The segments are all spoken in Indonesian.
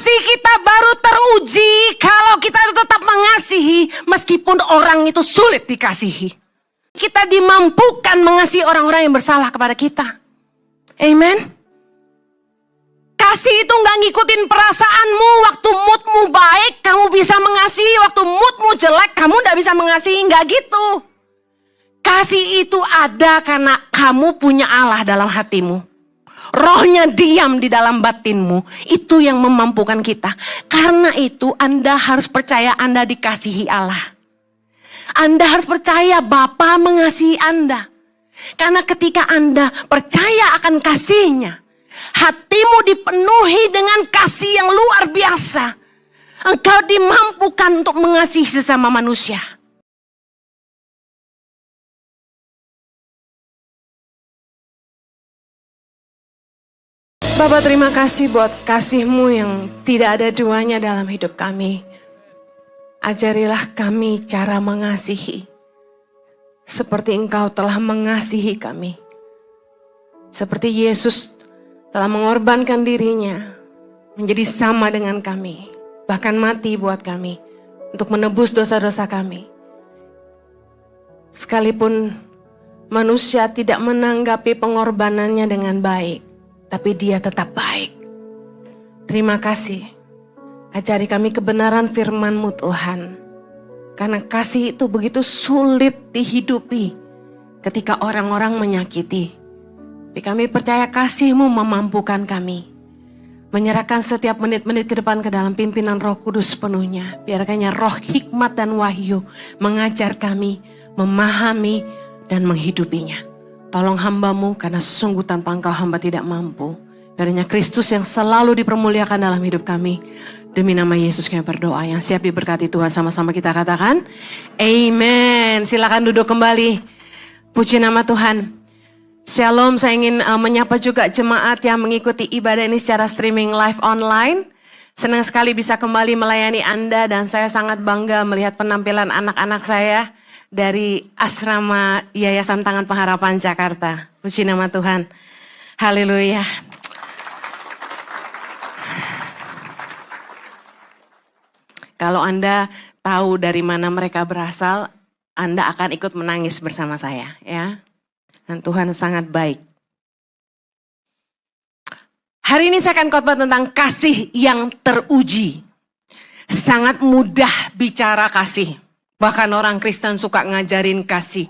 kasih kita baru teruji kalau kita tetap mengasihi meskipun orang itu sulit dikasihi. Kita dimampukan mengasihi orang-orang yang bersalah kepada kita. Amen. Kasih itu gak ngikutin perasaanmu. Waktu moodmu baik, kamu bisa mengasihi. Waktu moodmu jelek, kamu gak bisa mengasihi. Gak gitu. Kasih itu ada karena kamu punya Allah dalam hatimu. Rohnya diam di dalam batinmu. Itu yang memampukan kita. Karena itu Anda harus percaya Anda dikasihi Allah. Anda harus percaya Bapa mengasihi Anda. Karena ketika Anda percaya akan kasih-Nya, hatimu dipenuhi dengan kasih yang luar biasa. Engkau dimampukan untuk mengasihi sesama manusia. Bapa, terima kasih buat kasih-Mu yang tidak ada duanya dalam hidup kami. Ajarilah kami cara mengasihi. Seperti Engkau telah mengasihi kami. Seperti Yesus telah mengorbankan dirinya. Menjadi sama dengan kami. Bahkan mati buat kami. Untuk menebus dosa-dosa kami. Sekalipun manusia tidak menanggapi pengorbanannya dengan baik. Tapi dia tetap baik. Terima kasih. Ajari kami kebenaran firman-Mu Tuhan. Karena kasih itu begitu sulit dihidupi ketika orang-orang menyakiti. Tapi kami percaya kasih-Mu memampukan kami. Menyerahkan setiap menit-menit ke depan ke dalam pimpinan Roh Kudus sepenuhnya. Biarkannya roh hikmat dan wahyu mengajar kami, memahami dan menghidupinya. Tolong hamba-Mu karena sungguh tanpa Engkau hamba tidak mampu. Biarnya Kristus yang selalu dipermuliakan dalam hidup kami. Demi nama Yesus kami berdoa. Yang siap diberkati Tuhan, sama-sama kita katakan amen. Silakan duduk kembali. Puji nama Tuhan. Shalom, saya ingin menyapa juga jemaat yang mengikuti ibadah ini secara streaming live online. Senang sekali bisa kembali melayani Anda dan saya sangat bangga melihat penampilan anak-anak saya dari Asrama Yayasan Tangan Pengharapan Jakarta. Puji nama Tuhan. Haleluya. Kalau Anda tahu dari mana mereka berasal, Anda akan ikut menangis bersama saya, ya. Dan Tuhan sangat baik. Hari ini saya akan khotbah tentang kasih yang teruji. Sangat mudah bicara kasih. Bahkan orang Kristen suka ngajarin kasih.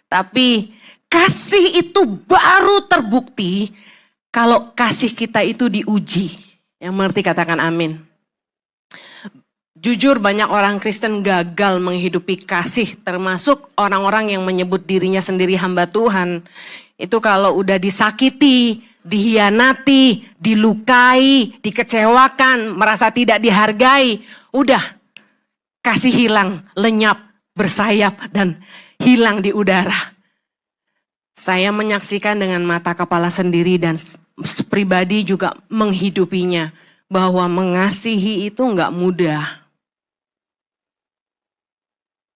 Tapi kasih itu baru terbukti kalau kasih kita itu diuji. Yang mengerti katakan amin. Jujur banyak orang Kristen gagal menghidupi kasih, termasuk orang-orang yang menyebut dirinya sendiri hamba Tuhan. Itu kalau udah disakiti, dihianati, dilukai, dikecewakan, merasa tidak dihargai, udah kasih hilang, lenyap, bersayap dan hilang di udara. Saya menyaksikan dengan mata kepala sendiri dan pribadi juga menghidupinya bahwa mengasihi itu nggak mudah.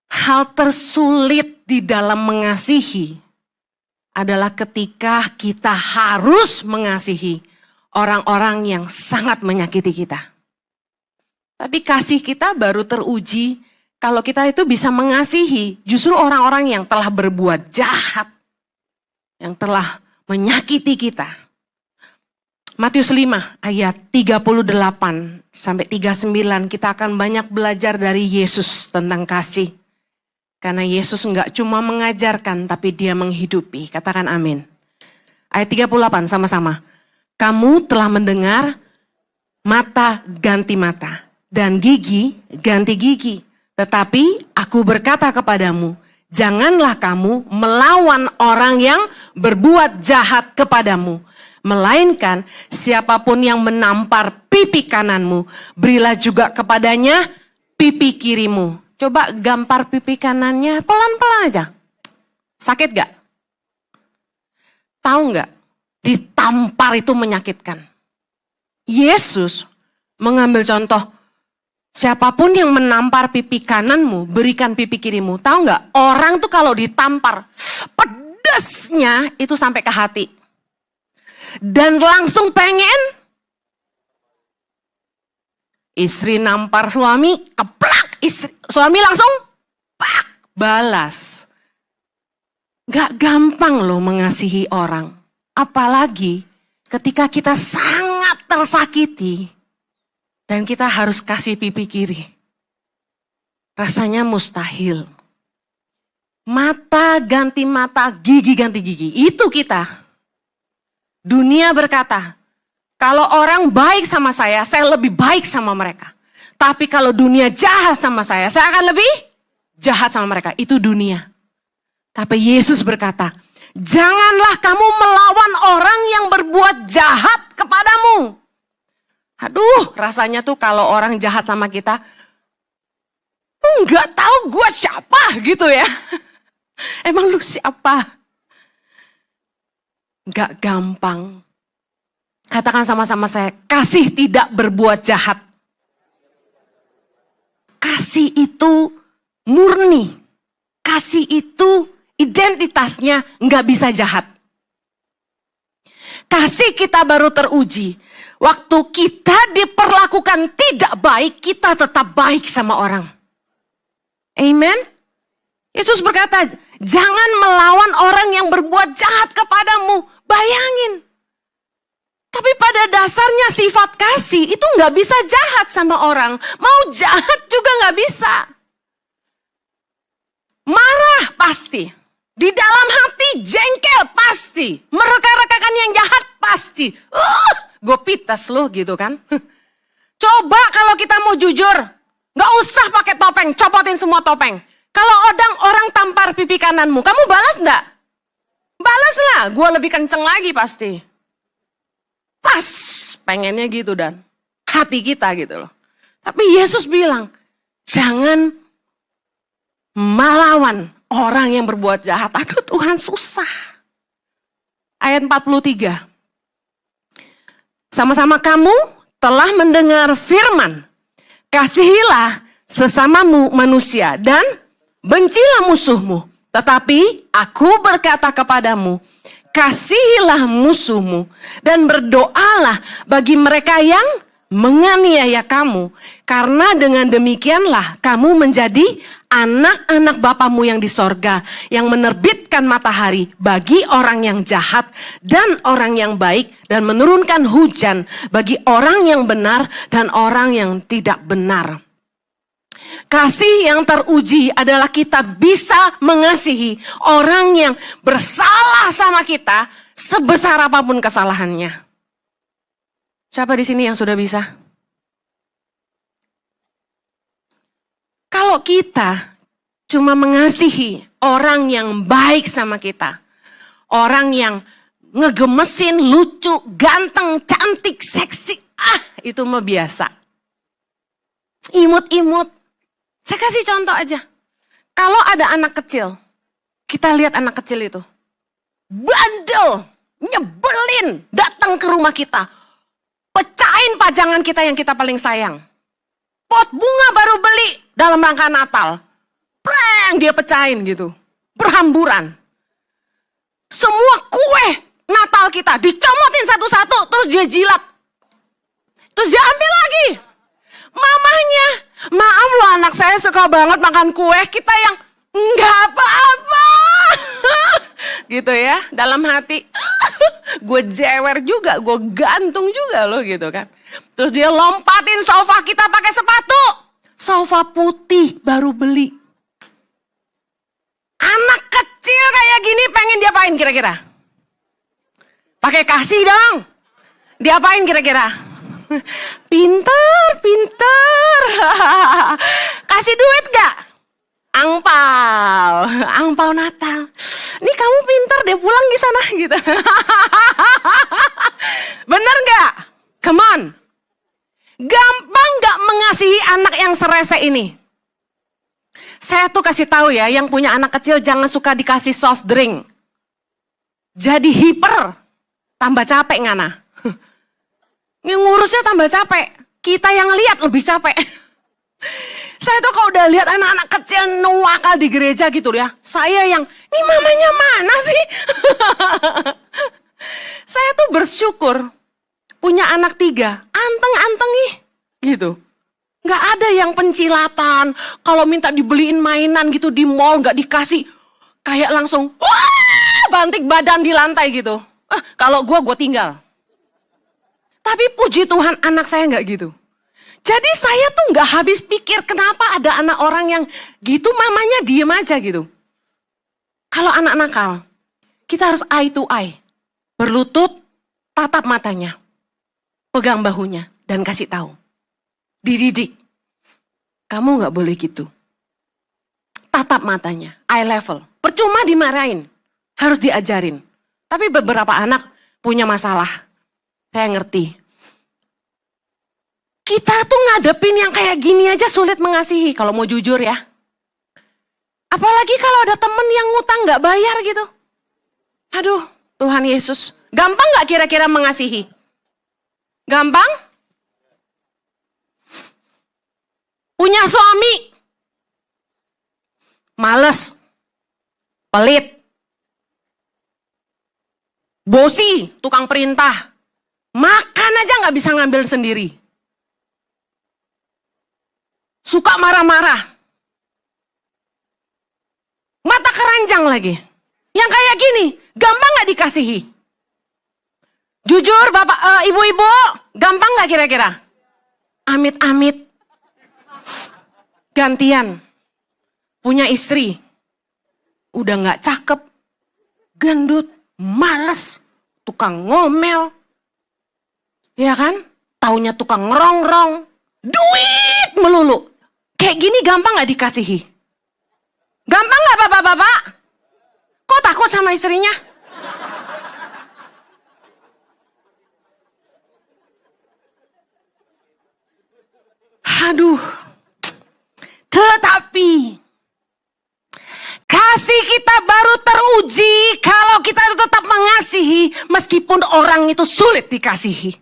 Hal tersulit di dalam mengasihi adalah ketika kita harus mengasihi orang-orang yang sangat menyakiti kita. Tapi kasih kita baru teruji kalau kita itu bisa mengasihi justru orang-orang yang telah berbuat jahat, yang telah menyakiti kita. Matius 5 ayat 38 sampai 39 kita akan banyak belajar dari Yesus tentang kasih. Karena Yesus enggak cuma mengajarkan, tapi dia menghidupi. Katakan amin. Ayat 38 sama-sama. Kamu telah mendengar mata ganti mata dan gigi ganti gigi. Tetapi aku berkata kepadamu, janganlah kamu melawan orang yang berbuat jahat kepadamu. Melainkan siapapun yang menampar pipi kananmu, berilah juga kepadanya pipi kirimu. Coba gampar pipi kanannya pelan-pelan aja. Sakit gak? Tahu gak? Ditampar itu menyakitkan. Yesus mengambil contoh. Siapapun yang menampar pipi kananmu, berikan pipi kirimu. Tahu gak? Orang tuh kalau ditampar, pedasnya itu sampai ke hati. Dan langsung pengen Istri nampar suami, keplak. Suami langsung pak, balas. Gak gampang loh mengasihi orang. Apalagi ketika kita sangat tersakiti dan kita harus kasih pipi kiri. Rasanya mustahil. Mata ganti mata, gigi ganti gigi. Itu kita. Dunia berkata, kalau orang baik sama saya lebih baik sama mereka. Tapi kalau dunia jahat sama saya akan lebih jahat sama mereka. Itu dunia. Tapi Yesus berkata, janganlah kamu melawan orang yang berbuat jahat kepadamu. Aduh, rasanya tuh kalau orang jahat sama kita, nggak tahu gue siapa gitu ya. Emang lu siapa? Nggak gampang. Katakan sama-sama saya, kasih tidak berbuat jahat. Kasih itu murni. Kasih itu identitasnya nggak bisa jahat. Kasih kita baru teruji. Waktu kita diperlakukan tidak baik, kita tetap baik sama orang. Amen. Yesus berkata, jangan melawan orang yang berbuat jahat kepadamu. Bayangin. Tapi pada dasarnya sifat kasih itu nggak bisa jahat sama orang. Mau jahat juga nggak bisa. Marah pasti. Di dalam hati jengkel pasti. Mereka-rekakan yang jahat pasti. Gue pites loh gitu kan. Coba kalau kita mau jujur. Nggak usah pakai topeng, copotin semua topeng. Kalau orang tampar pipi kananmu, kamu balas nggak? Balas lah, gue lebih kenceng lagi pasti. Pas, pengennya gitu dan hati kita gitu loh. Tapi Yesus bilang, jangan melawan orang yang berbuat jahat. Aduh Tuhan susah. Ayat 43. Sama-sama kamu telah mendengar firman. Kasihilah sesamamu manusia dan bencilah musuhmu. Tetapi aku berkata kepadamu, kasihilah musuhmu dan berdoalah bagi mereka yang menganiaya kamu. Karena dengan demikianlah kamu menjadi anak-anak Bapamu yang di sorga, yang menerbitkan matahari bagi orang yang jahat dan orang yang baik, dan menurunkan hujan bagi orang yang benar dan orang yang tidak benar. Kasih yang teruji adalah kita bisa mengasihi orang yang bersalah sama kita sebesar apapun kesalahannya. Siapa di sini yang sudah bisa? Kalau kita cuma mengasihi orang yang baik sama kita, orang yang ngegemesin, lucu, ganteng, cantik, seksi, itu mah biasa. Imut-imut. Saya kasih contoh aja. Kalau ada anak kecil, kita lihat anak kecil itu. Bandel, nyebelin, datang ke rumah kita. Pecahin pajangan kita yang kita paling sayang. Pot bunga baru beli dalam rangka Natal. Preng, dia pecahin gitu. Berhamburan. Semua kue Natal kita dicomotin satu-satu, terus dia jilat. Terus dia ambil lagi. Mamanya, maaf loh anak saya suka banget makan kue, kita yang nggak apa-apa. Gitu ya, dalam hati. Gue jewer juga, gue gantung juga loh gitu kan. Terus dia lompatin sofa kita pakai sepatu. Sofa putih baru beli. Anak kecil kayak gini pengen diapain kira-kira? Pakai kasih dong. Diapain kira-kira? Pinter, pinter. Kasih duit gak? Angpau Natal. Nih kamu pinter deh, pulang di sana gitu. Bener gak? Come on. Gampang gak mengasihi anak yang serese ini? Saya tuh kasih tahu ya, yang punya anak kecil jangan suka dikasih soft drink. Jadi hiper, tambah capek ngana. Ngurusnya tambah capek. Kita yang lihat lebih capek. Saya tuh kalau udah lihat anak-anak kecil nuwakal di gereja gitu ya. Saya yang, ini mamanya mana sih? Saya tuh bersyukur punya anak 3. Anteng-anteng nih. Gitu. Nggak ada yang pencilatan. Kalau minta dibeliin mainan gitu di mall nggak dikasih. Kayak langsung, wah, bantik badan di lantai gitu. Kalau gue tinggal. Tapi puji Tuhan anak saya nggak gitu. Jadi saya tuh nggak habis pikir kenapa ada anak orang yang gitu mamanya diem aja gitu. Kalau anak nakal, kita harus eye to eye. Berlutut, tatap matanya. Pegang bahunya dan kasih tahu. Dididik. Kamu nggak boleh gitu. Tatap matanya, eye level. Percuma dimarahin, harus diajarin. Tapi beberapa anak punya masalah. Saya ngerti. Kita tuh ngadepin yang kayak gini aja sulit mengasihi, kalau mau jujur ya. Apalagi kalau ada temen yang ngutang gak bayar gitu. Aduh, Tuhan Yesus. Gampang gak kira-kira mengasihi? Gampang? Punya suami. Males. Pelit. Bosi, tukang perintah. Makan aja gak bisa ngambil sendiri. Suka marah-marah. Mata keranjang lagi. Yang kayak gini, gampang gak dikasihi? Jujur bapak, ibu-ibu, gampang gak kira-kira? Amit-amit. Gantian. Punya istri. Udah gak cakep. Gendut. Males. Tukang ngomel. Ya kan? Taunya tukang ngerongrong. Duit melulu. Kayak gini gampang gak dikasihi? Gampang gak bapak-bapak? Kok takut sama istrinya? Aduh. Tetapi kasih kita baru teruji kalau kita tetap mengasihi meskipun orang itu sulit dikasihi.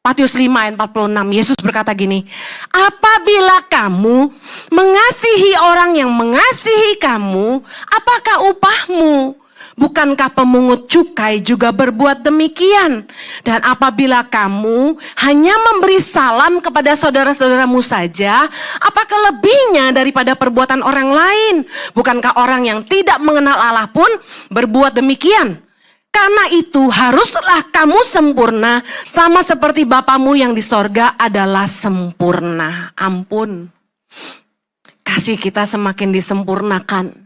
Matius 5 ayat 46, Yesus berkata gini, apabila kamu mengasihi orang yang mengasihi kamu, apakah upahmu? Bukankah pemungut cukai juga berbuat demikian? Dan apabila kamu hanya memberi salam kepada saudara-saudaramu saja, apakah lebihnya daripada perbuatan orang lain? Bukankah orang yang tidak mengenal Allah pun berbuat demikian? Karena itu haruslah kamu sempurna sama seperti Bapamu yang di sorga adalah sempurna. Ampun. Kasih kita semakin disempurnakan.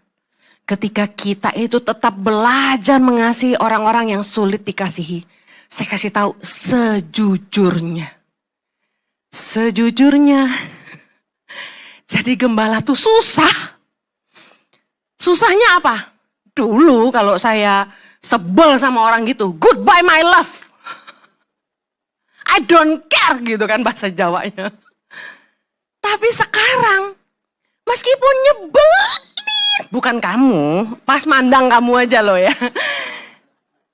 Ketika kita itu tetap belajar mengasihi orang-orang yang sulit dikasihi. Saya kasih tahu sejujurnya. Sejujurnya. Jadi gembala tuh susah. Susahnya apa? Dulu kalau saya sebel sama orang gitu, goodbye my love. I don't care gitu kan bahasa Jawanya. Tapi sekarang, meskipun nyebelin, bukan kamu, pas mandang kamu aja loh ya.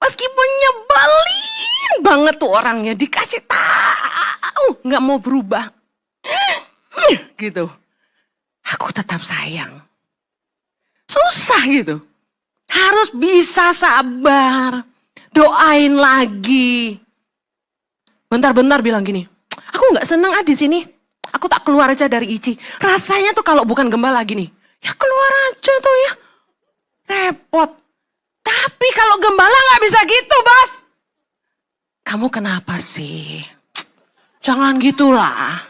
Meskipun nyebelin banget tuh orangnya, dikasih tahu nggak mau berubah. Gitu. Aku tetap sayang. Susah gitu. Harus bisa sabar. Doain lagi. Bentar-bentar bilang gini. Aku gak seneng di sini. Aku tak keluar aja dari ICI. Rasanya tuh kalau bukan gembala gini. Ya keluar aja tuh ya. Repot. Tapi kalau gembala gak bisa gitu, Bos. Kamu kenapa sih? Jangan gitulah.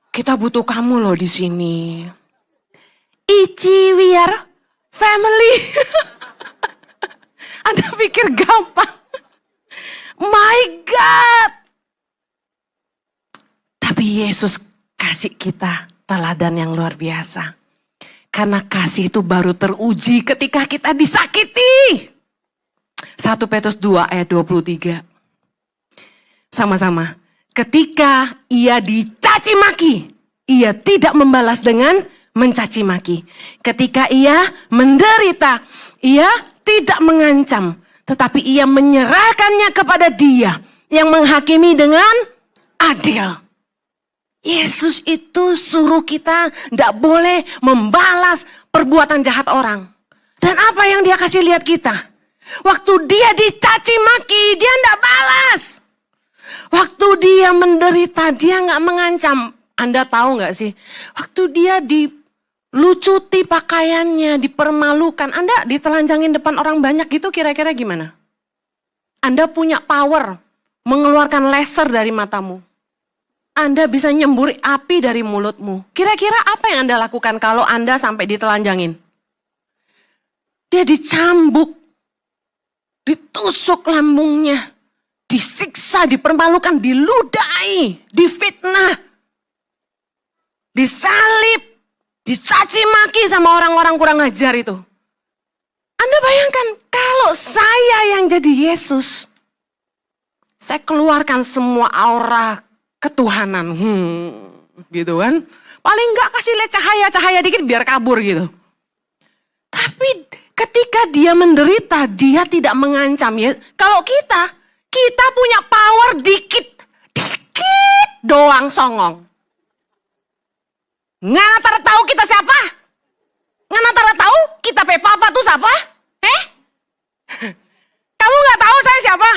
Kita butuh kamu loh di sini. ICI we are family. Anda pikir gampang? My God. Tapi Yesus kasih kita teladan yang luar biasa. Karena kasih itu baru teruji ketika kita disakiti. 1 Petrus 2 ayat 23. Sama-sama. Ketika ia dicaci maki, ia tidak membalas dengan mencaci maki. Ketika ia menderita, ia tidak mengancam, tetapi ia menyerahkannya kepada Dia yang menghakimi dengan adil. Yesus itu suruh kita tidak boleh membalas perbuatan jahat orang. Dan apa yang Dia kasih lihat kita? Waktu Dia dicaci maki, Dia tidak balas. Waktu Dia menderita, Dia nggak mengancam. Anda tahu nggak sih, waktu dia dilucuti pakaiannya, dipermalukan, Anda ditelanjangin depan orang banyak gitu kira-kira gimana? Anda punya power mengeluarkan laser dari matamu. Anda bisa nyemburi api dari mulutmu. Kira-kira apa yang Anda lakukan kalau Anda sampai ditelanjangin? Dia dicambuk, ditusuk lambungnya, disiksa, dipermalukan, diludahi, difitnah, disalib, dicaci maki sama orang-orang kurang ajar itu. Anda bayangkan kalau saya yang jadi Yesus, saya keluarkan semua aura ketuhanan, gitu kan. Paling enggak kasih lihat cahaya-cahaya dikit biar kabur gitu. Tapi ketika dia menderita, dia tidak mengancam ya. Kalau kita punya power dikit doang songong. Ngana tara tahu kita siapa? Ngana tara tahu kita papa tuh siapa? Kamu nggak tahu saya siapa?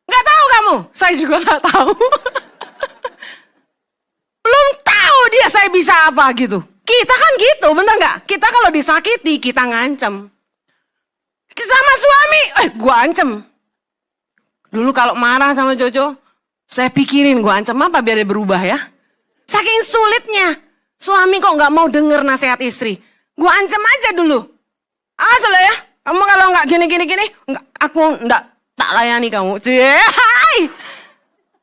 Nggak tahu kamu? Saya juga nggak tahu. Belum tahu dia saya bisa apa gitu. Kita kan gitu, bener nggak? Kita kalau disakiti, kita ngancem. Sama suami, gua ancem. Dulu kalau marah sama Jojo, saya pikirin gua ancem apa biar dia berubah ya. Saking sulitnya, suami kok nggak mau denger nasihat istri. Gua ancem aja dulu. Awas lo ya, kamu kalau nggak gini, aku nggak tak layani kamu. Cihai.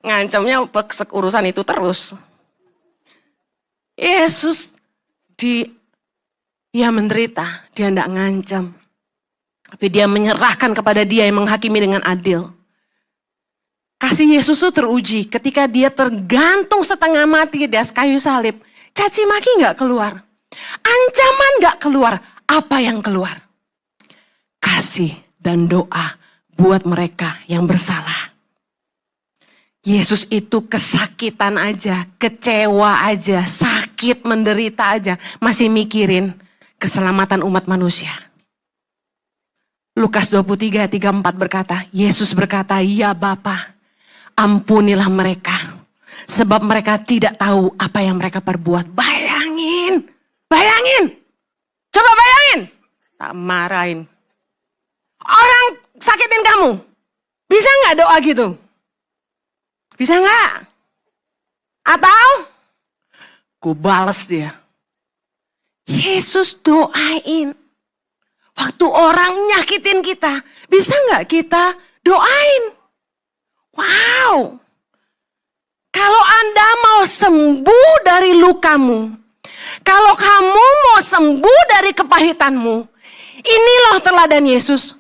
Ngancemnya urusan itu terus. Yesus dia menderita, dia tidak ngancam. Tapi dia menyerahkan kepada dia yang menghakimi dengan adil. Kasih Yesus itu teruji ketika dia tergantung setengah mati di atas kayu salib. Caci maki nggak keluar. Ancaman nggak keluar. Apa yang keluar? Kasih dan doa buat mereka yang bersalah. Yesus itu kesakitan aja, kecewa aja, sakit, menderita aja. Masih mikirin keselamatan umat manusia. Lukas 23, 34 berkata, Yesus berkata, ya Bapa, ampunilah mereka. Sebab mereka tidak tahu apa yang mereka perbuat. Bayangin. Coba bayangin. Tak marahin. Orang sakitin kamu. Bisa gak doa gitu? Bisa gak? Atau gue bales dia. Yesus doain. Waktu orang nyakitin kita, bisa gak kita doain? Wow. Kalau Anda mau sembuh dari lukamu, kalau kamu mau sembuh dari kepahitanmu, ini loh teladan Yesus.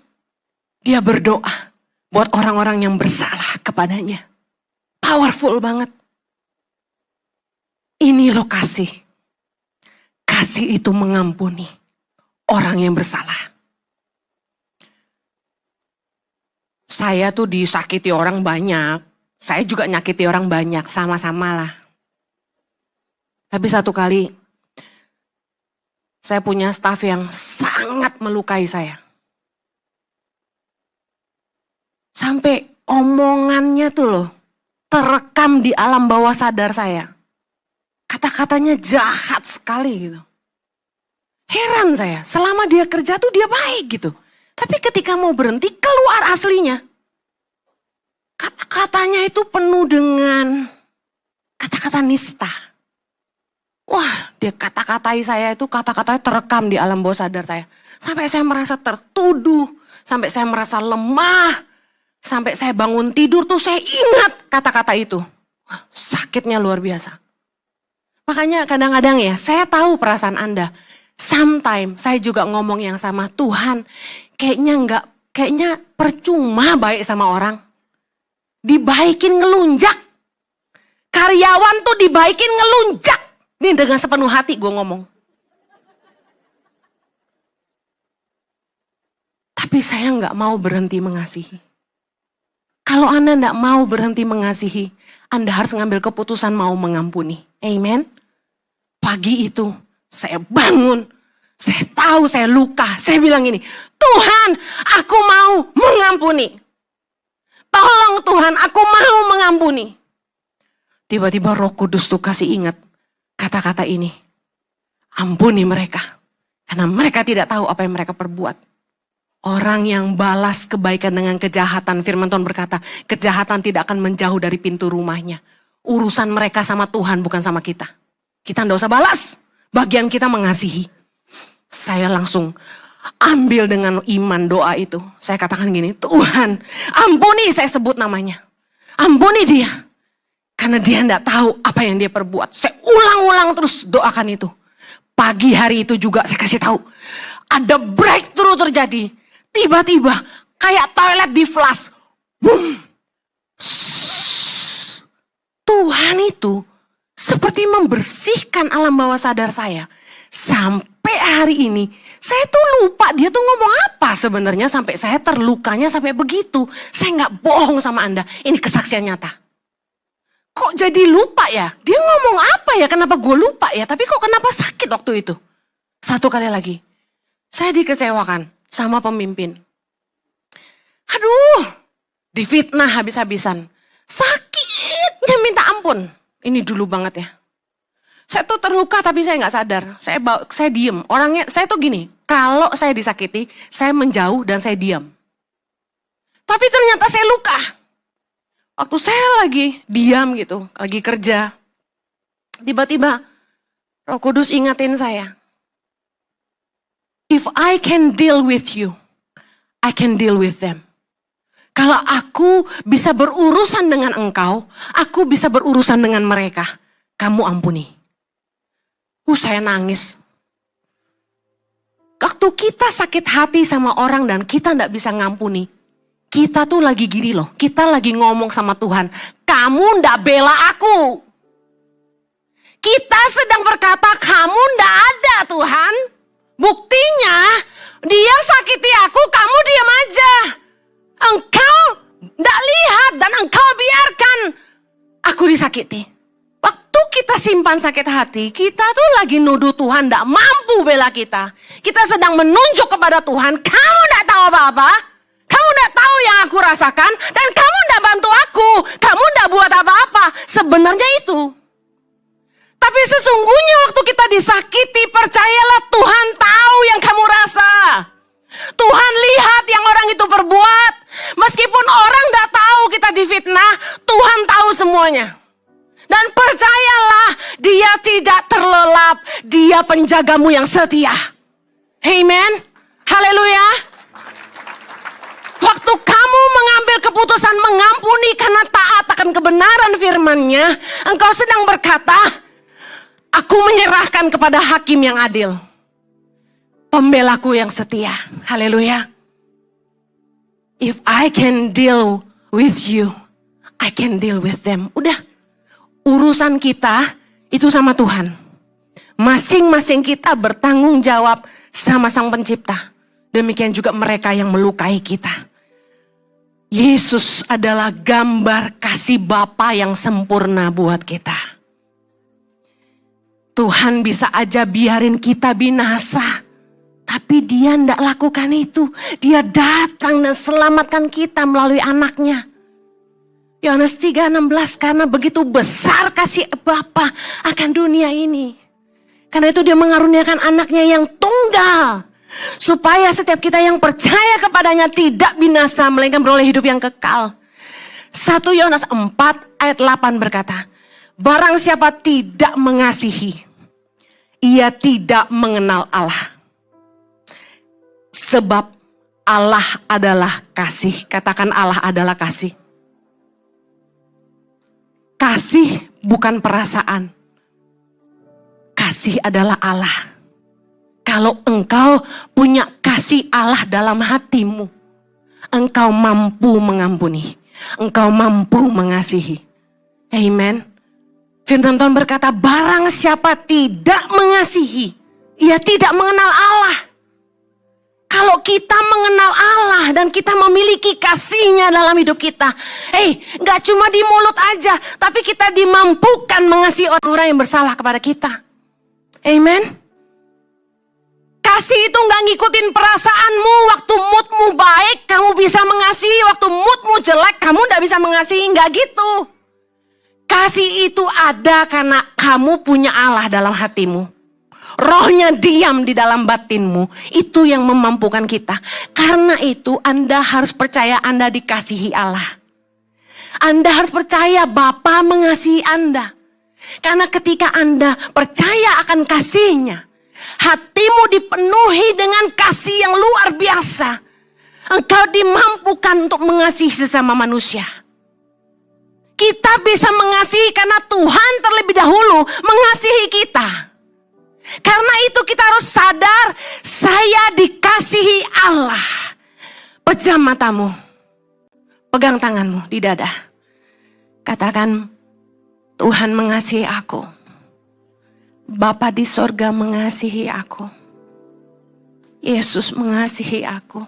Dia berdoa buat orang-orang yang bersalah kepadanya. Powerful banget. Ini loh kasih. Kasih itu mengampuni orang yang bersalah. Saya tuh disakiti orang banyak. Saya juga nyakiti orang banyak. Sama-sama lah. Tapi satu kali, saya punya staf yang sangat melukai saya. Sampai omongannya tuh loh, terekam di alam bawah sadar saya. Kata-katanya jahat sekali gitu. Heran saya, selama dia kerja tuh dia baik gitu. Tapi ketika mau berhenti, keluar aslinya. Kata-katanya itu penuh dengan kata-kata nista. Wah, dia kata-katai saya itu kata-katanya terekam di alam bawah sadar saya. Sampai saya merasa tertuduh, sampai saya merasa lemah, sampai saya bangun tidur tuh saya ingat kata-kata itu. Wah, sakitnya luar biasa. Makanya kadang-kadang ya, saya tahu perasaan Anda. Sometimes saya juga ngomong yang sama, Tuhan kayaknya percuma baik sama orang. Dibaikin ngelunjak. Karyawan tuh dibaikin ngelunjak. Ini dengan sepenuh hati gue ngomong. Tapi saya nggak mau berhenti mengasihi. Kalau Anda nggak mau berhenti mengasihi, Anda harus ngambil keputusan mau mengampuni. Amen. Pagi itu saya bangun, saya tahu saya luka. Saya bilang ini, Tuhan aku mau mengampuni. Tolong Tuhan aku mau mengampuni. Tiba-tiba Roh Kudus tuh kasih ingat. kata-kata ini. Ampuni mereka, karena mereka tidak tahu apa yang mereka perbuat. Orang yang balas kebaikan dengan kejahatan, firman Tuhan berkata, kejahatan tidak akan menjauh dari pintu rumahnya. Urusan mereka sama Tuhan, bukan sama kita. Kita tidak usah balas, bagian kita mengasihi. Saya langsung ambil dengan iman doa itu. Saya katakan gini, Tuhan ampuni, saya sebut namanya. Ampuni dia, karena dia tidak tahu apa yang dia perbuat. Saya ulang-ulang terus doakan itu. Pagi hari itu juga saya kasih tahu, ada breakthrough terjadi. Tiba-tiba kayak toilet di flush. Boom. Tuhan itu seperti membersihkan alam bawah sadar saya. Sampai hari ini saya tuh lupa dia tuh ngomong apa sebenarnya sampai saya terlukanya sampai begitu. Saya nggak bohong sama Anda. Ini kesaksian nyata. Kok jadi lupa ya? Dia ngomong apa ya? Kenapa gue lupa ya? Tapi kok kenapa sakit waktu itu? Satu kali lagi. Saya dikecewakan sama pemimpin. Aduh, difitnah habis-habisan. Sakitnya minta ampun. Ini dulu banget ya. Saya tuh terluka tapi saya nggak sadar. Saya diem. Orangnya, saya tuh gini. Kalau saya disakiti, saya menjauh dan saya diam. Tapi ternyata saya luka. Waktu saya lagi diam gitu, lagi kerja. Tiba-tiba Roh Kudus ingatin saya. If I can deal with you, I can deal with them. Kalau aku bisa berurusan dengan engkau, aku bisa berurusan dengan mereka. Kamu ampuni. Saya nangis. Waktu kita sakit hati sama orang dan kita tidak bisa ngampuni. Kita tuh lagi gini loh, kita lagi ngomong sama Tuhan. Kamu tidak bela aku. Kita sedang berkata, kamu tidak ada Tuhan. Buktinya, dia sakiti aku, kamu diam aja. Engkau tidak lihat dan engkau biarkan aku disakiti. Waktu kita simpan sakit hati, kita tuh lagi nuduh Tuhan tidak mampu bela kita. Kita sedang menunjuk kepada Tuhan, kamu tidak tahu apa-apa. Kamu tidak tahu yang aku rasakan dan kamu tidak bantu aku. Kamu tidak buat apa-apa. Sebenarnya itu. Tapi sesungguhnya waktu kita disakiti, percayalah Tuhan tahu yang kamu rasa. Tuhan lihat yang orang itu perbuat. Meskipun orang tidak tahu kita difitnah, Tuhan tahu semuanya. Dan percayalah, dia tidak terlelap. Dia penjagamu yang setia. Amen. Haleluya. Waktu kamu mengambil keputusan mengampuni karena taat akan kebenaran firman-Nya, engkau sedang berkata, aku menyerahkan kepada hakim yang adil. Pembelaku yang setia. Haleluya. If I can deal with you, I can deal with them. Udah. Urusan kita itu sama Tuhan. Masing-masing kita bertanggung jawab sama Sang Pencipta. Demikian juga mereka yang melukai kita. Yesus adalah gambar kasih Bapa yang sempurna buat kita. Tuhan bisa aja biarin kita binasa. Tapi dia tidak lakukan itu. Dia datang dan selamatkan kita melalui anaknya. Yohanes 3:16, karena begitu besar kasih Bapa akan dunia ini. Karena itu dia mengaruniakan anaknya yang tunggal. Supaya setiap kita yang percaya kepadanya tidak binasa, melainkan beroleh hidup yang kekal. 1 Yohanes 4 ayat 8 berkata, barang siapa tidak mengasihi, ia tidak mengenal Allah. Sebab Allah adalah kasih. Katakan Allah adalah kasih. Kasih bukan perasaan. Kasih adalah Allah. Kalau engkau punya kasih Allah dalam hatimu, engkau mampu mengampuni. Engkau mampu mengasihi. Amen. Firman Tuhan berkata, barang siapa tidak mengasihi, ia tidak mengenal Allah. Kalau kita mengenal Allah dan kita memiliki kasih-Nya dalam hidup kita, gak cuma di mulut aja, tapi kita dimampukan mengasihi orang-orang yang bersalah kepada kita. Amen. Kasih itu gak ngikutin perasaanmu. Waktu moodmu baik, kamu bisa mengasihi. Waktu moodmu jelek, kamu gak bisa mengasihi. Gak gitu. Kasih itu ada karena kamu punya Allah dalam hatimu. Rohnya diam di dalam batinmu. Itu yang memampukan kita. Karena itu Anda harus percaya Anda dikasihi Allah. Anda harus percaya Bapa mengasihi Anda. Karena ketika Anda percaya akan kasih-Nya, hatimu dipenuhi dengan kasih yang luar biasa. Engkau dimampukan untuk mengasihi sesama manusia. Kita bisa mengasihi karena Tuhan terlebih dahulu mengasihi kita. Karena itu kita harus sadar, saya dikasihi Allah. Pejam matamu, pegang tanganmu di dada. Katakan, Tuhan mengasihi aku. Bapa di sorga mengasihi aku. Yesus mengasihi aku.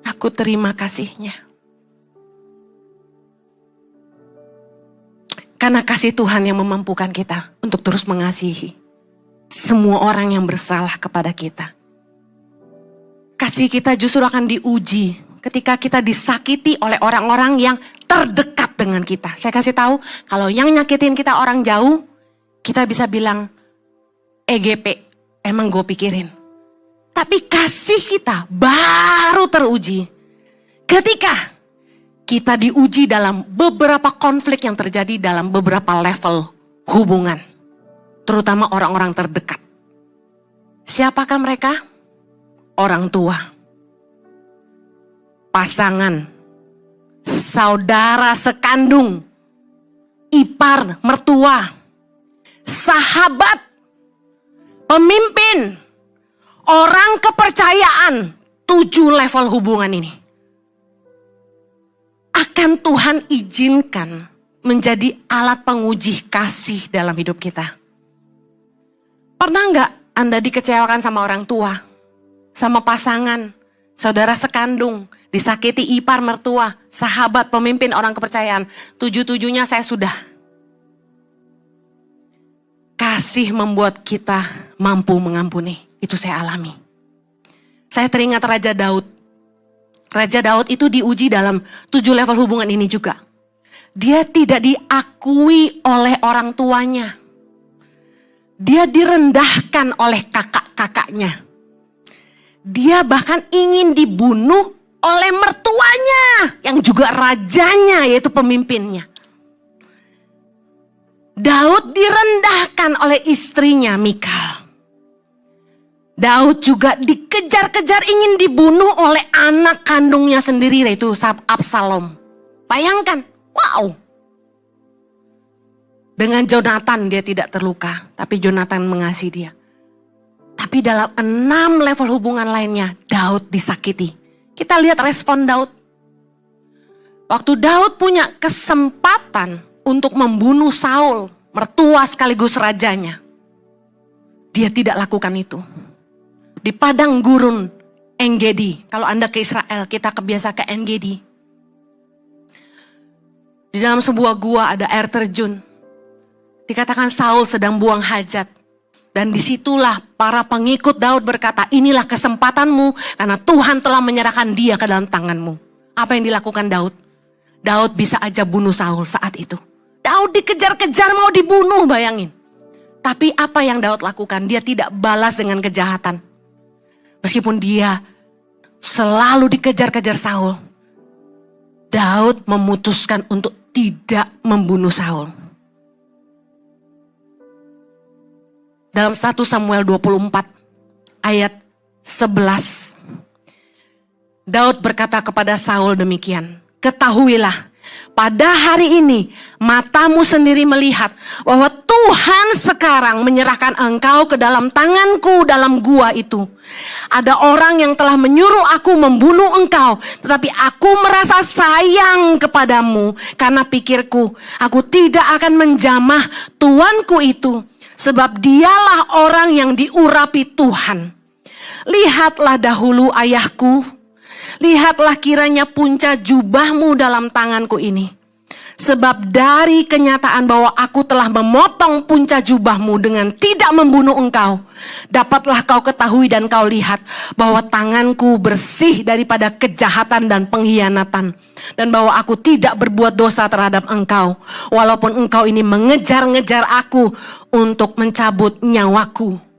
Aku terima kasih-Nya. Karena kasih Tuhan yang memampukan kita untuk terus mengasihi semua orang yang bersalah kepada kita. Kasih kita justru akan diuji ketika kita disakiti oleh orang-orang yang terdekat dengan kita. Saya kasih tahu, kalau yang nyakitin kita orang jauh, kita bisa bilang, EGP, emang gue pikirin. Tapi kasih kita baru teruji ketika kita diuji dalam beberapa konflik yang terjadi dalam beberapa level hubungan. Terutama orang-orang terdekat. Siapakah mereka? Orang tua, pasangan, saudara sekandung, ipar, mertua, sahabat, pemimpin, orang kepercayaan. 7 level hubungan ini akan Tuhan izinkan menjadi alat penguji kasih dalam hidup kita. Pernah nggak Anda dikecewakan sama orang tua, sama pasangan, saudara sekandung, disakiti ipar mertua, sahabat, pemimpin, orang kepercayaan? 7-7-nya saya sudah. Kasih membuat kita mampu mengampuni. Itu saya alami. Saya teringat Raja Daud. Raja Daud itu diuji dalam 7 level hubungan ini juga. Dia tidak diakui oleh orang tuanya. Dia direndahkan oleh kakak-kakaknya. Dia bahkan ingin dibunuh oleh mertuanya yang juga rajanya, yaitu pemimpinnya. Daud direndahkan oleh istrinya Mikal. Daud juga dikejar-kejar ingin dibunuh oleh anak kandungnya sendiri, yaitu Absalom. Bayangkan, wow. Dengan Jonathan dia tidak terluka, tapi Jonathan mengasihi dia. Tapi dalam 6 level hubungan lainnya, Daud disakiti. Kita lihat respon Daud. Waktu Daud punya kesempatan untuk membunuh Saul, mertua sekaligus rajanya, dia tidak lakukan itu. Di padang gurun En-Gedi, kalau Anda ke Israel, kita kebiasa ke En-Gedi. Di dalam sebuah gua ada air terjun. Dikatakan Saul sedang buang hajat. Dan disitulah para pengikut Daud berkata, inilah kesempatanmu karena Tuhan telah menyerahkan dia ke dalam tanganmu. Apa yang dilakukan Daud? Daud bisa aja bunuh Saul saat itu. Daud dikejar-kejar mau dibunuh, bayangin. Tapi apa yang Daud lakukan? Dia tidak balas dengan kejahatan. Meskipun dia selalu dikejar-kejar Saul, Daud memutuskan untuk tidak membunuh Saul. Dalam 1 Samuel 24 ayat 11. Daud berkata kepada Saul demikian, ketahuilah pada hari ini matamu sendiri melihat bahwa Tuhan sekarang menyerahkan engkau ke dalam tanganku dalam gua itu. Ada orang yang telah menyuruh aku membunuh engkau, tetapi aku merasa sayang kepadamu karena pikirku, aku tidak akan menjamah tuanku itu. Sebab dialah orang yang diurapi Tuhan. Lihatlah dahulu ayahku. Lihatlah kiranya punca jubahmu dalam tanganku ini. Sebab dari kenyataan bahwa aku telah memotong punca jubahmu dengan tidak membunuh engkau, dapatlah kau ketahui dan kau lihat bahwa tanganku bersih daripada kejahatan dan pengkhianatan, dan bahwa aku tidak berbuat dosa terhadap engkau, walaupun engkau ini mengejar-ngejar aku untuk mencabut nyawaku.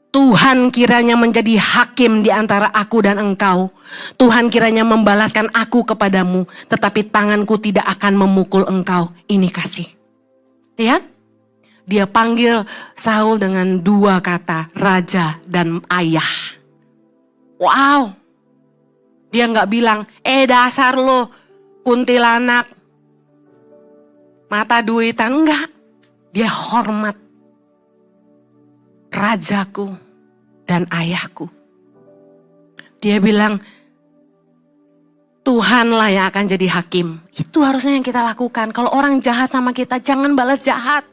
Tuhan kiranya menjadi hakim di antara aku dan engkau. Tuhan kiranya membalaskan aku kepadamu, tetapi tanganku tidak akan memukul engkau. Ini kasih. Lihat, dia panggil Saul dengan dua kata, raja dan ayah. Wow, dia nggak bilang, dasar lo kuntilanak, mata duitan, enggak. Dia hormat, rajaku dan ayahku. Dia bilang, Tuhanlah yang akan jadi hakim. Itu harusnya yang kita lakukan. Kalau orang jahat sama kita, jangan balas jahat.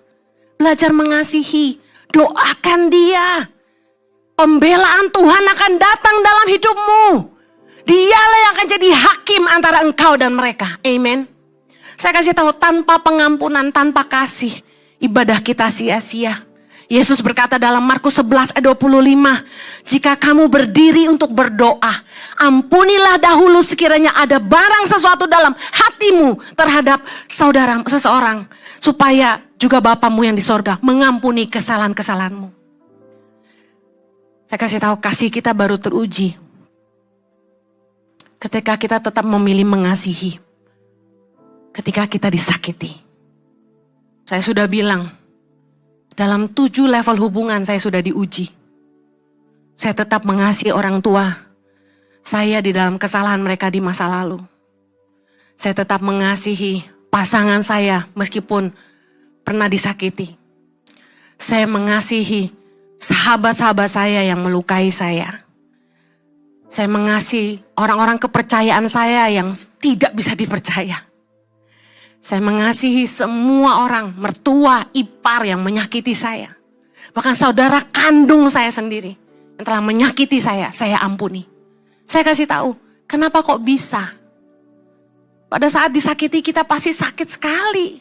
Belajar mengasihi. Doakan dia. Pembelaan Tuhan akan datang dalam hidupmu. Dialah yang akan jadi hakim antara engkau dan mereka. Amen. Saya kasih tahu, tanpa pengampunan, tanpa kasih, ibadah kita sia-sia. Yesus berkata dalam Markus 11 ayat 25, jika kamu berdiri untuk berdoa, ampunilah dahulu sekiranya ada barang sesuatu dalam hatimu terhadap seseorang, supaya juga Bapamu yang di sorga mengampuni kesalahan-kesalahanmu. Saya kasih tahu, kasih kita baru teruji ketika kita tetap memilih mengasihi, ketika kita disakiti. Saya sudah bilang, dalam 7 level hubungan saya sudah diuji. Saya tetap mengasihi orang tua saya di dalam kesalahan mereka di masa lalu. Saya tetap mengasihi pasangan saya meskipun pernah disakiti. Saya mengasihi sahabat-sahabat saya yang melukai saya. Saya mengasihi orang-orang kepercayaan saya yang tidak bisa dipercaya. Saya mengasihi semua orang, mertua, ipar yang menyakiti saya. Bahkan saudara kandung saya sendiri yang telah menyakiti saya ampuni. Saya kasih tahu, kenapa kok bisa? Pada saat disakiti kita pasti sakit sekali.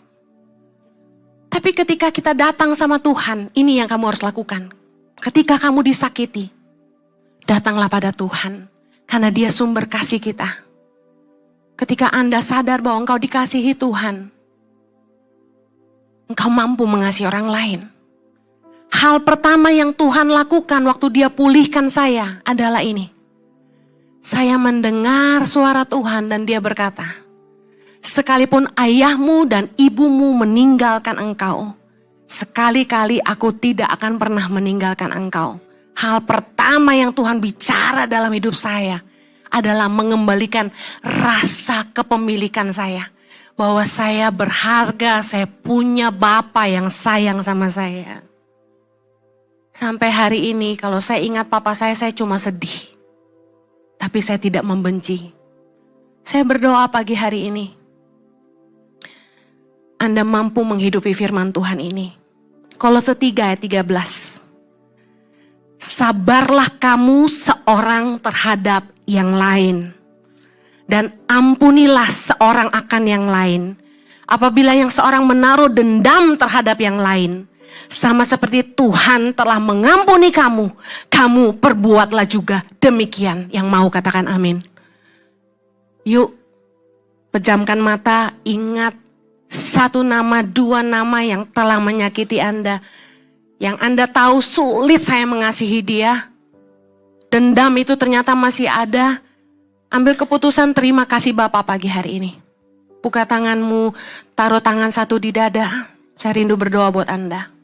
Tapi ketika kita datang sama Tuhan, ini yang kamu harus lakukan. Ketika kamu disakiti, datanglah pada Tuhan. Karena Dia sumber kasih kita. Ketika Anda sadar bahwa engkau dikasihi Tuhan, engkau mampu mengasihi orang lain. Hal pertama yang Tuhan lakukan waktu Dia pulihkan saya adalah ini. Saya mendengar suara Tuhan dan Dia berkata, sekalipun ayahmu dan ibumu meninggalkan engkau, sekali-kali aku tidak akan pernah meninggalkan engkau. Hal pertama yang Tuhan bicara dalam hidup saya adalah mengembalikan rasa kepemilikan saya. Bahwa saya berharga, saya punya Bapa yang sayang sama saya. Sampai hari ini kalau saya ingat papa saya cuma sedih. Tapi saya tidak membenci. Saya berdoa pagi hari ini. Anda mampu menghidupi firman Tuhan ini. Kolose 3 ayat 13. Sabarlah kamu seorang terhadap yang lain, dan ampunilah seorang akan yang lain. Apabila yang seorang menaruh dendam terhadap yang lain, sama seperti Tuhan telah mengampuni kamu, kamu perbuatlah juga demikian. Yang mau katakan amin. Yuk, pejamkan mata, ingat 1 nama, 2 nama yang telah menyakiti Anda. Yang Anda tahu sulit saya mengasihi dia. Dendam itu ternyata masih ada. Ambil keputusan terima kasih Bapa pagi hari ini. Buka tanganmu, taruh tangan satu di dada. Saya rindu berdoa buat Anda.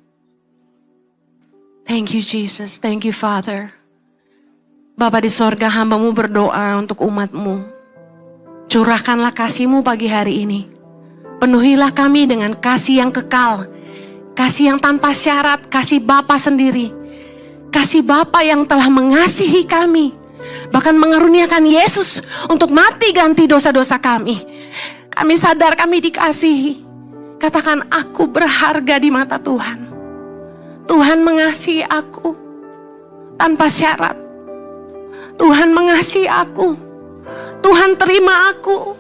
Thank you Jesus, thank you Father. Bapa di sorga, hamba-Mu berdoa untuk umat-Mu. Curahkanlah kasih-Mu pagi hari ini. Penuhilah kami dengan kasih yang kekal. Kasih yang tanpa syarat, kasih Bapa sendiri. Kasih Bapa yang telah mengasihi kami. Bahkan mengaruniakan Yesus untuk mati ganti dosa-dosa kami. Kami sadar kami dikasihi. Katakan, aku berharga di mata Tuhan. Tuhan mengasihi aku tanpa syarat. Tuhan mengasihi aku. Tuhan terima aku.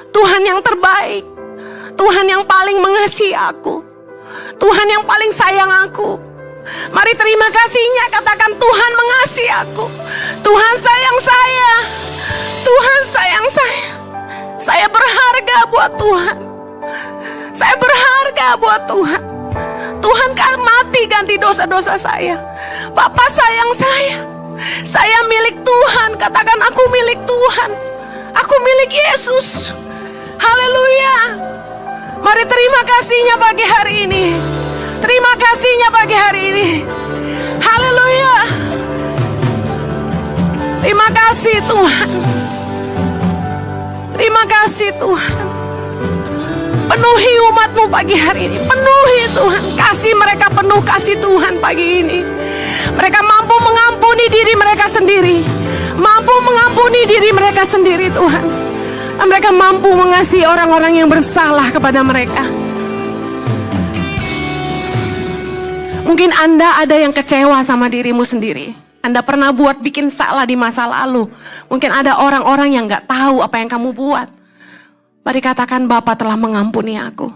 Tuhan yang terbaik. Tuhan yang paling mengasihi aku. Tuhan yang paling sayang aku. Mari terima kasihnya, katakan Tuhan mengasihi aku. Tuhan sayang saya. Tuhan sayang saya. Saya berharga buat Tuhan. Saya berharga buat Tuhan. Tuhan kan mati ganti dosa-dosa saya. Bapa sayang saya. Saya milik Tuhan. Katakan aku milik Tuhan. Aku milik Yesus. Haleluya. Mari terima kasihnya pagi hari ini. Terima kasihnya pagi hari ini. Haleluya. Terima kasih Tuhan. Terima kasih Tuhan. Penuhi umat-Mu pagi hari ini. Penuhi Tuhan. Kasih mereka penuh kasih Tuhan pagi ini. Mereka mampu mengampuni diri mereka sendiri. Mampu mengampuni diri mereka sendiri Tuhan. Dan mereka mampu mengasihi orang-orang yang bersalah kepada mereka. Mungkin Anda ada yang kecewa sama dirimu sendiri. Anda pernah buat bikin salah di masa lalu. Mungkin ada orang-orang yang gak tahu apa yang kamu buat. Mari katakan, Bapa telah mengampuni aku.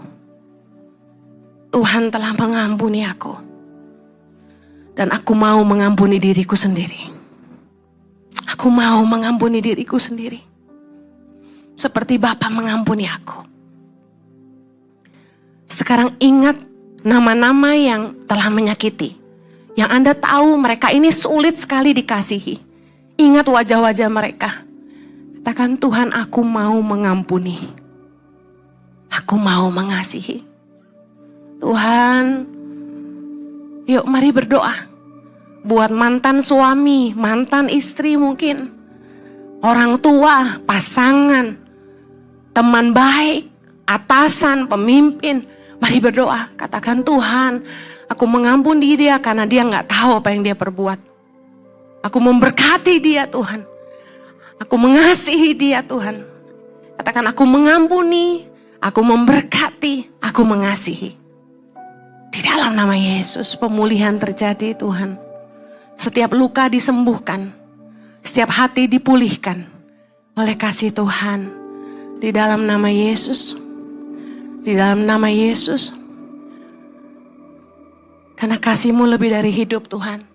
Tuhan telah mengampuni aku. Dan aku mau mengampuni diriku sendiri. Aku mau mengampuni diriku sendiri. Seperti Bapa mengampuni aku. Sekarang ingat nama-nama yang telah menyakiti. Yang Anda tahu mereka ini sulit sekali dikasihi. Ingat wajah-wajah mereka. Katakan, Tuhan aku mau mengampuni. Aku mau mengasihi. Tuhan, yuk mari berdoa. Buat mantan suami, mantan istri mungkin. Orang tua, pasangan, teman baik, atasan, pemimpin. Mari berdoa, katakan Tuhan, aku mengampuni dia karena dia gak tahu apa yang dia perbuat. Aku memberkati dia Tuhan. Aku mengasihi dia Tuhan. Katakan aku mengampuni, aku memberkati, aku mengasihi. Di dalam nama Yesus pemulihan terjadi Tuhan. Setiap luka disembuhkan. Setiap hati dipulihkan oleh kasih Tuhan. Di dalam nama Yesus. Di dalam nama Yesus. Karena kasih-Mu lebih dari hidup Tuhan.